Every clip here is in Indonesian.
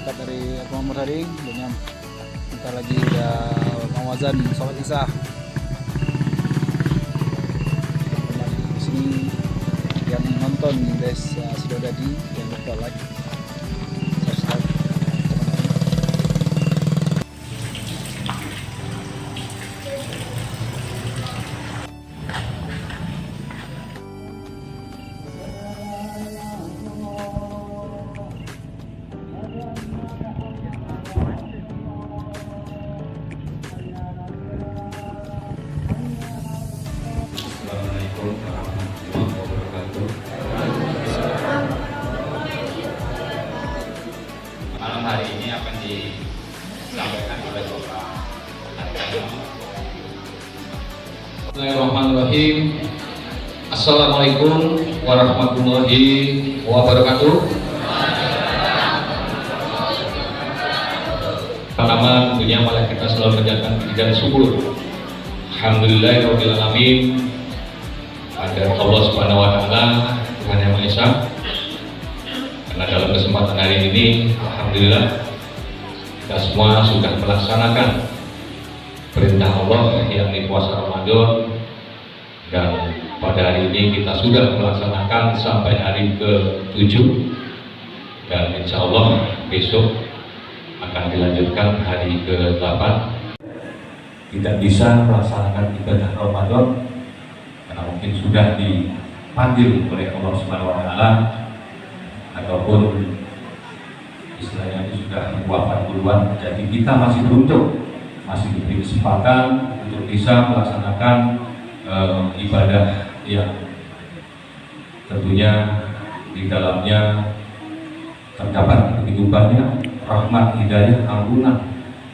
berangkat dari Muhammad Haring dengan bentar lagi udah mau azan sholat isya. Teman-teman di sini yang nonton guys sudah jadi, jangan lupa like, subscribe. Assalamualaikum warahmatullahi wabarakatuh. Malam hari ini akan disampaikan oleh Bapak Adham. Bismillahirrahmanirrahim. Assalamualaikum warahmatullahi wabarakatuh. Pertama tentunya malah kita selalu menjalankan puji syukur. Alhamdulillahirabbil alamin. Ada Allah Subhanahu wa taala, Tuhan Yang Maha Esa. Karena dalam kesempatan hari ini alhamdulillah kita semua sudah melaksanakan perintah Allah yang di puasa Ramadan, dan pada hari ini kita sudah melaksanakan sampai hari ke-7, dan insya Allah besok akan dilanjutkan hari ke-8. Tidak bisa melaksanakan ibadah Ramadan karena mungkin sudah dipanggil oleh Allah Subhanahu wa taala ataupun istilahnya itu sudah wafat duluan, jadi kita masih beruntung, masih diberi kesempatan untuk bisa melaksanakan ibadah yang tentunya di dalamnya terdapat begitu banyak rahmat, hidayah, ampunan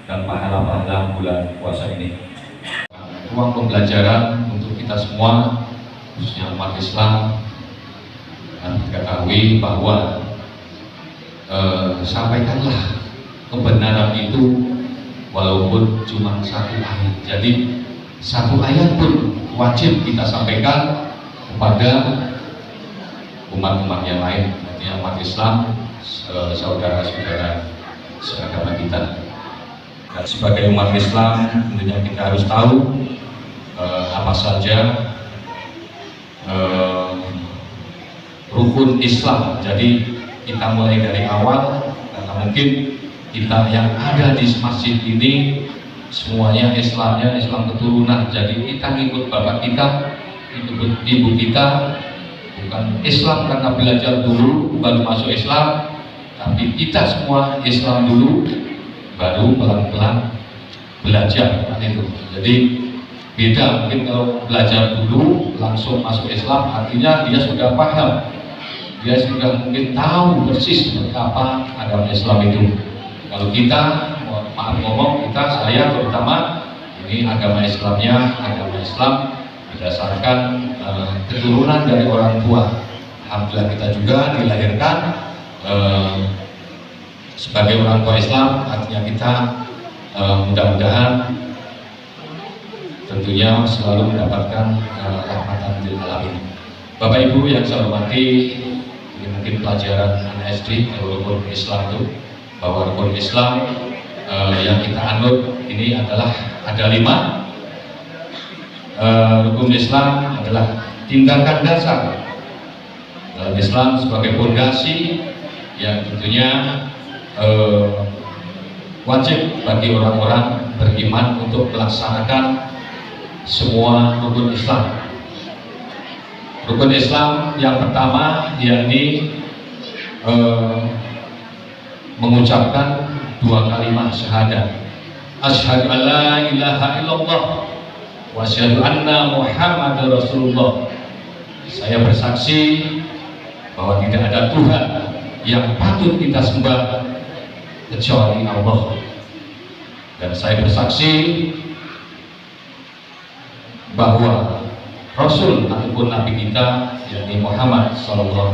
dan pahala-pahala bulan puasa ini. Ruang pembelajaran untuk kita semua, khususnya umat Islam, dan ketahui bahwa sampaikanlah kebenaran itu walaupun cuma satu ayat. Jadi satu ayat pun wajib kita sampaikan kepada umat-umat yang lain, artinya umat Islam, saudara-saudara seagama kita. Dan sebagai umat Islam tentunya kita harus tahu apa saja rukun Islam. Jadi kita mulai dari awal, karena mungkin kita yang ada di masjid ini semuanya Islamnya Islam keturunan. Jadi kita ngikut bapak kita, ikut ibu kita, bukan Islam karena belajar dulu baru masuk Islam, tapi kita semua Islam dulu baru pelan-pelan belajar kan itu. Jadi beda mungkin kalau belajar dulu langsung masuk Islam, artinya dia sudah paham, dia sudah mungkin tahu persis seperti apa agama Islam itu. Kalau kita, maaf ngomong, saya terutama ini agama Islamnya agama Islam berdasarkan keturunan dari orang tua. Alhamdulillah kita juga dilahirkan sebagai orang tua Islam, artinya kita mudah-mudahan tentunya selalu mendapatkan rahmatan lil alamin. Bapak Ibu yang saya hormati, ini mungkin pelajaran anak SD rukun Islam itu, bahwa rukun Islam yang kita anut ini adalah ada 5. Rukun Islam adalah tindakan dasar dalam Islam sebagai fondasi yang tentunya wajib bagi orang-orang beriman untuk melaksanakan semua rukun Islam. Rukun Islam yang pertama yakni mengucapkan 2 kalimat syahadat. Asyhadu an la ilaha illallah wa asyhadu anna Muhammadar Rasulullah. Saya bersaksi bahwa tidak ada Tuhan yang patut kita sembah kecuali Allah, dan saya bersaksi bahwa Rasul ataupun Nabi kita yakni Muhammad SAW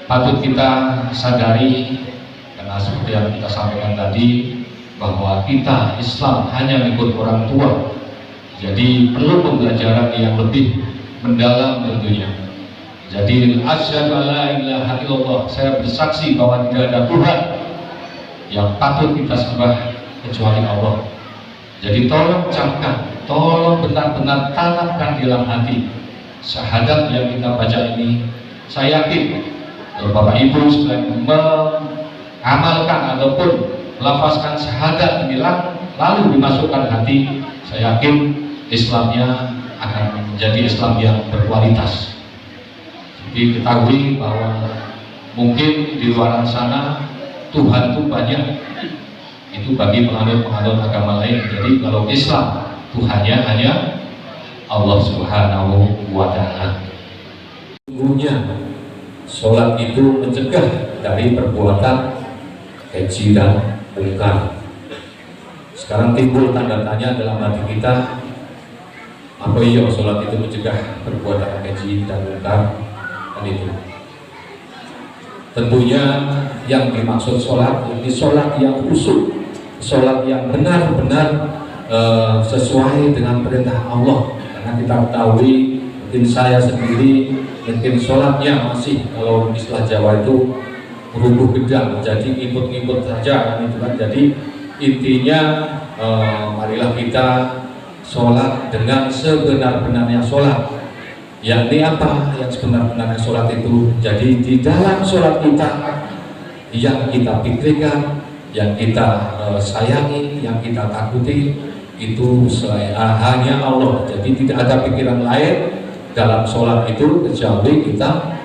patut kita sadari, karena seperti yang kita sampaikan tadi bahwa kita Islam hanya mengikut orang tua, jadi perlu pembelajaran yang lebih mendalam tentunya. Jadi asyhadu alla ilaha illallah, saya bersaksi bahwa tidak ada Tuhan yang patut kita sembah kecuali Allah. Jadi tolong camkan, tolong benar-benar tanamkan di dalam hati syahadat yang kita baca ini. Saya yakin kalau Bapak Ibu selain mengamalkan ataupun melafazkan syahadat ini lalu dimasukkan hati, saya yakin Islamnya akan menjadi Islam yang berkualitas. Jadi ketahui bahwa mungkin di luar sana Tuhan itu banyak, itu bagi penganut-penganut agama lain. Jadi kalau Islam Tuhannya hanya Allah Subhanahu wa Ta'ala. Sungguhnya sholat itu mencegah dari perbuatan keji dan mungkar. Sekarang timbul tanda tanya dalam hati kita, apa iya sholat itu mencegah perbuatan keji dan mungkar? Kan itu. Tentunya yang dimaksud sholat ini sholat yang khusyuk, sholat yang benar-benar sesuai dengan perintah Allah. Karena kita ketahui, mungkin saya sendiri mungkin sholatnya masih, kalau istilah Jawa itu rubuh gedang, jadi ngikut-ngikut saja kan itu kan. Jadi intinya marilah kita sholat dengan sebenar-benarnya sholat. Yakni apa yang sebenar-benarnya sholat itu? Jadi di dalam sholat kita yang kita pikirkan, yang kita sayangi, yang kita takuti itu hanya Allah. Jadi tidak ada pikiran lain dalam sholat itu kecuali kita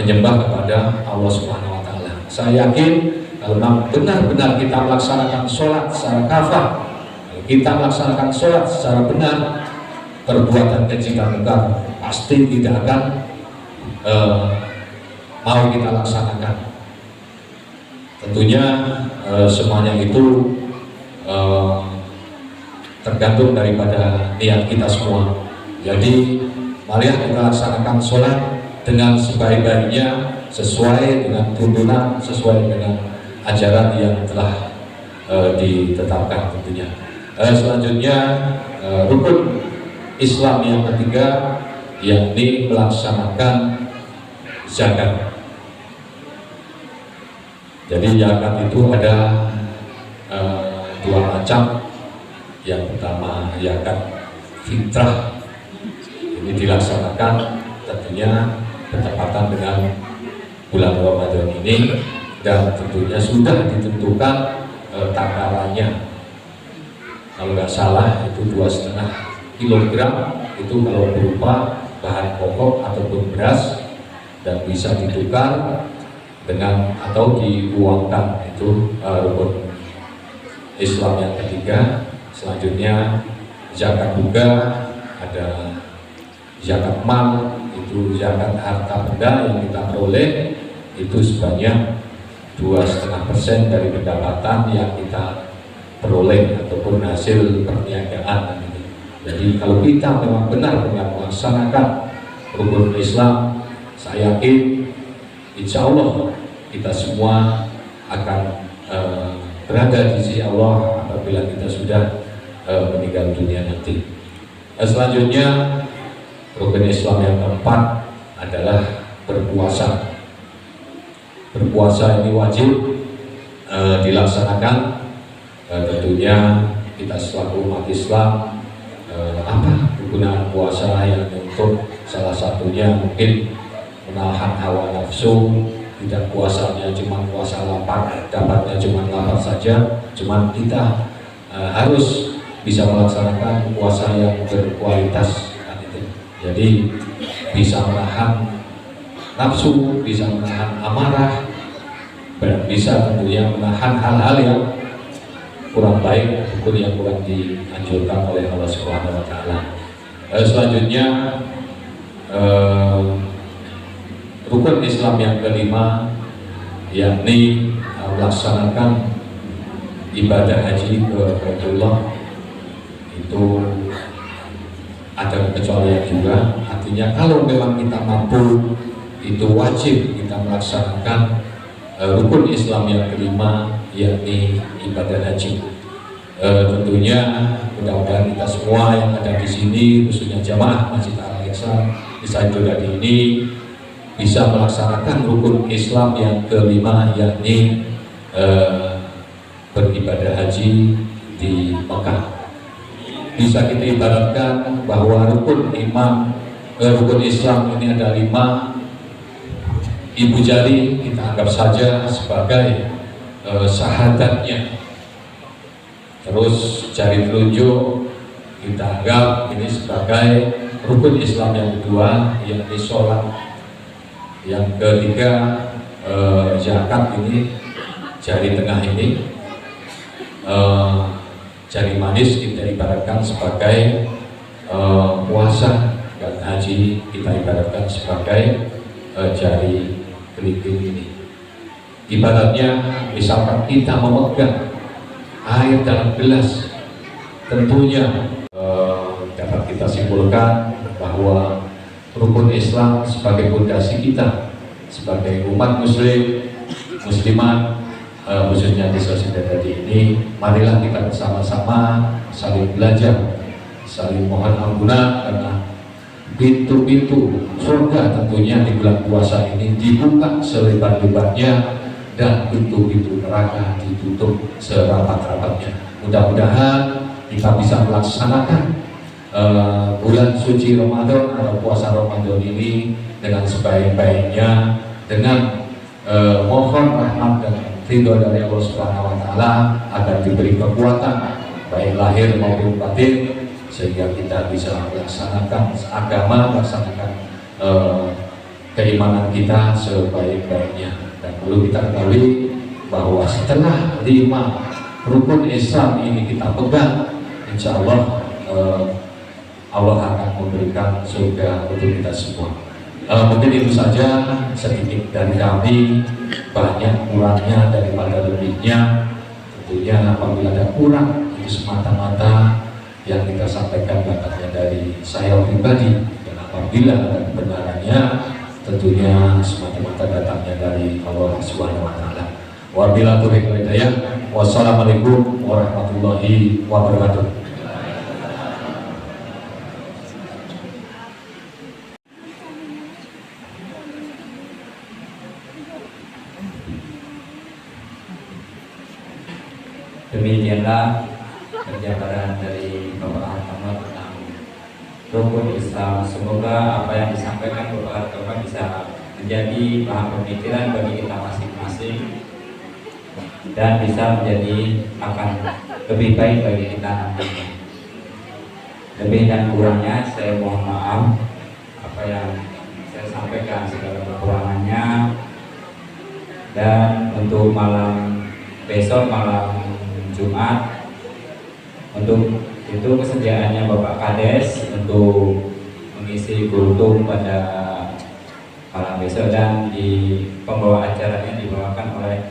menyembah kepada Allah Subhanahu wa Ta'ala. Saya yakin kalau benar-benar kita melaksanakan sholat secara kafah, kita melaksanakan sholat secara benar, perbuatan keji dan mungkar pasti tidak akan mau kita laksanakan. Tentunya semuanya itu tergantung daripada niat kita semua. Jadi mari kita laksanakan sholat dengan sebaik-baiknya, sesuai dengan tuntunan, sesuai dengan ajaran yang telah ditetapkan tentunya. Selanjutnya rukun Islam yang ketiga, yakni melaksanakan zakat. Jadi zakat itu ada dua macam. Yang pertama zakat fitrah, ini dilaksanakan tentunya bertepatan dengan bulan Ramadan ini, dan tentunya sudah ditentukan takarannya. Kalau nggak salah itu 2,5 kilogram itu kalau berupa bahan pokok ataupun beras, dan bisa ditukar dengan atau diuangkan. Itu rukun Islam yang ketiga. Selanjutnya zakat juga ada zakat mal, itu zakat harta benda yang kita peroleh itu sebanyak 2,5% dari pendapatan yang kita peroleh ataupun hasil perniagaan. Jadi kalau kita memang benar-benar melaksanakan rukun Islam, saya yakin insya Allah kita semua akan berada di sisi Allah apabila kita sudah meninggal dunia nanti. Selanjutnya rukun Islam yang keempat adalah berpuasa. Berpuasa ini wajib dilaksanakan. Tentunya kita selaku umat Islam, apa kegunaan puasa yang untuk salah satunya mungkin menahan hawa nafsu. Tidak puasanya cuma puasa lapar, dapatnya cuma lapar saja, cuma kita harus bisa melaksanakan puasa yang berkualitas kan itu. Jadi bisa menahan nafsu, bisa menahan amarah, dan bisa tentunya menahan hal-hal yang kurang baik ataupun yang kurang dianjurkan oleh Allah Subhanahu wa Ta'ala. Selanjutnya rukun Islam yang kelima, yakni melaksanakan ibadah haji ke Baitullah. Itu ada kecualian juga, artinya kalau memang kita mampu, itu wajib kita melaksanakan rukun Islam yang kelima, yakni ibadah haji. Tentunya mudah-mudahan kita semua yang ada di sini, khususnya jamaah Masjid Al-Ihsan di Saidodadi ini, bisa melaksanakan rukun Islam yang kelima, yakni beribadah haji di Mekah. Bisa kita ibaratkan bahwa rukun Islam ini ada 5. Ibu jari kita anggap saja sebagai syahadatnya. Terus jari telunjuk kita anggap ini sebagai rukun Islam yang kedua, yakni sholat. Yang ketiga zakat, ini jari tengah ini. Jari manis kita ibaratkan sebagai puasa, dan haji kita ibaratkan sebagai jari kelingking ini. Ibaratnya misalkan kita memegang air dalam gelas, tentunya dapat kita simpulkan bahwa rukun Islam sebagai fondasi kita sebagai umat muslimat, khususnya di sosial tadi ini. Marilah kita bersama-sama saling belajar, saling mohon ampunan, karena pintu-pintu surga tentunya di bulan puasa ini dibuka selebar-lebarnya dan pintu-pintu neraka ditutup serapat-rapatnya. Mudah-mudahan kita bisa melaksanakan bulan suci Ramadan atau puasa Ramadan ini dengan sebaik-baiknya, dengan mohon rahmat dan ridho dari Allah Subhanahu wa Ta'ala agar diberi kekuatan baik lahir maupun batin, sehingga kita bisa melaksanakan agama, melaksanakan keimanan kita sebaik-baiknya. Dan perlu kita ketahui bahwa setelah 5 rukun Islam ini kita pegang, insya Allah Allah akan memberikan surga untuk kita semua. Mungkin itu saja sedikit dari kami, banyak kurangnya daripada lebihnya. Tentunya apabila ada kurang, itu semata-mata yang kita sampaikan datangnya dari saya pribadi, dan apabila ada kebenarannya tentunya semata-mata datangnya dari Allah Subhanahu wa Ta'ala. Wabillahi taufiq wal hidayah. Wassalamualaikum warahmatullahi wabarakatuh. Demikianlah penjabaran dari Bapak Ahmad tentang rukun Islam. Semoga apa yang disampaikan Bapak Ahmad bisa menjadi bahan pemikiran bagi kita masing-masing dan bisa menjadi akan lebih baik bagi kita nantinya. Lebih dan kurangnya saya mohon maaf apa yang saya sampaikan, segala kekurangannya. Dan untuk malam besok, malam Jumat, untuk itu kesediaannya Bapak Kades untuk mengisi kultum pada malam besok, dan di pembawa acaranya dibawakan oleh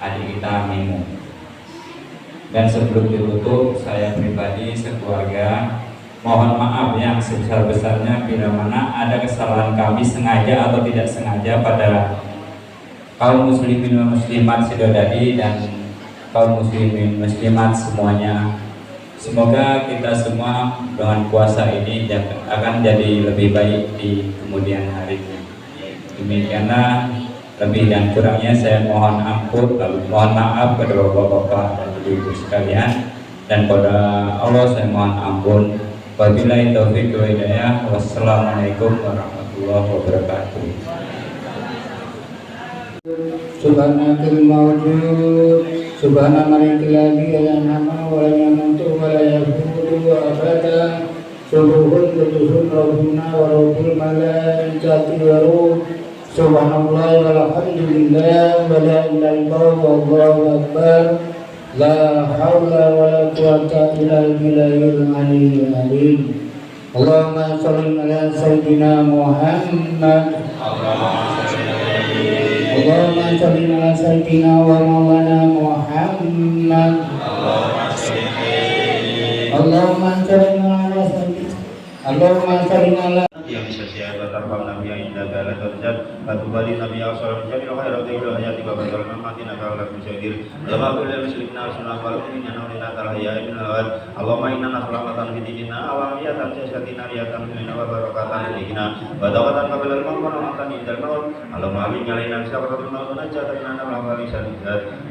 adik kita Mimu. Dan sebelum ditutup, saya pribadi sekeluarga mohon maaf yang sebesar-besarnya bila mana ada kesalahan kami sengaja atau tidak sengaja pada kaum muslimin dan muslimat Sidodadi dan kaum muslimin muslimat semuanya. Semoga kita semua dengan puasa ini akan jadi lebih baik di kemudian hari. Demikianlah, lebih dan kurangnya saya mohon ampun, lalu mohon maaf kepada bapak-bapak dan ibu-ibu sekalian, dan pada Allah saya mohon ampun. Wabillahi taufiq wal hidayah. Wassalamualaikum warahmatullahi wabarakatuh. Subhanakal mawjud Subhana malikil ladzi la nama wa la yamutu wa la yahudu wa abada. Subuhun kudusun rabbuna wa rabbul malaikati wa ruh. Subhanallah walhamdulillah wa la ilaha illallah wallahu akbar. La hawla wa la quwwata illa billahil aliyyil azim. Allahumma shalli ala sayyidina Muhammad. Allahumma shalli ala sayyidina wa maulana Muhammad. Allahumma shalli ala sayyidina. Allahumma shalli ala yang bisa saya bertambah nabi yang indah dalam terjadi la tubalina bi asal jadi lo khairu ila hayati wa badal mamati naka la bisadir Allahumma kullu muslimina sunna wal mu'minina wa lana tahya min al Allahumma inna naslamatan fi dinina wa amiyatan jasadina riyatan minna wa barakatan dinina wa dawatan qabla al maut wa matan indal maut Allahumma amin alaina sabaratul maut najatan lana wa lisan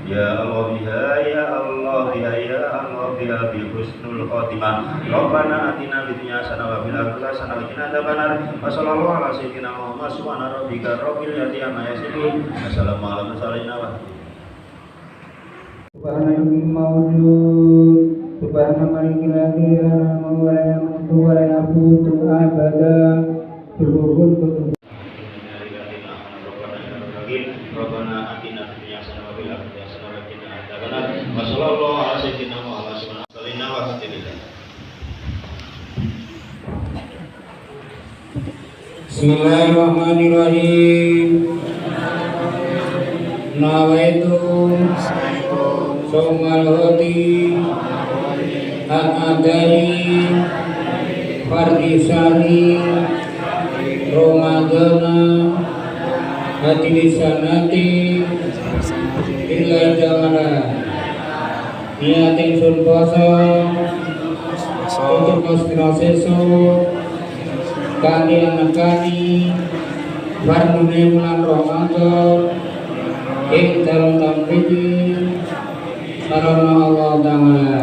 ya Allah ya Allah ya Allah ya bi husnul khatimah Rabbana atina fid dunya hasanah wa fil akhirati hasanah wa qina adzabannar wa sallallahu ala sayyidina Muhammad subhana rabbika rabbil izzati amma yasifun assalamu alaikum Subhanal mawjud Subhana malikil akhir wa la yamutu wa la yafutu abada Subuhun kutuh Rabbana atina fid dunya hasanah wa fil akhirati hasanah wa qina adzabannar wa sallallahu ala sayyidina Muhammad subhana wa alhamdulillah Bismillahirrahmanirrahim Nawaitu Saumal hati Al-Adari Fardisani Ramadana Hati lisanati Illa jamana Niatin sun poso Untuk kostra seso Kani anak kani Bardune bulan Ramadan Ing dalam tampiji Karena Allah Ta'ala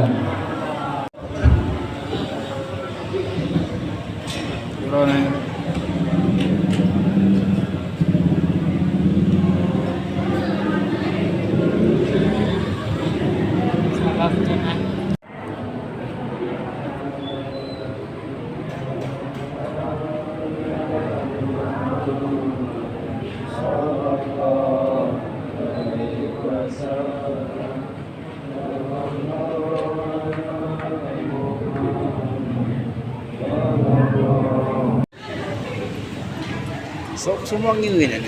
Semua ngingin ya.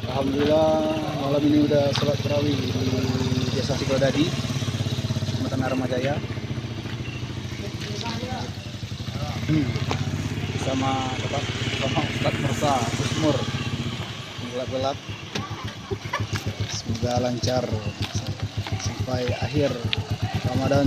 Alhamdulillah malam ini udah sholat tarawih di Desa Sigodadi, Kecamatan Aramajaya. Sama Ustadz Mersa Usmur gelap-gelap. Semoga lancar sampai akhir Ramadan.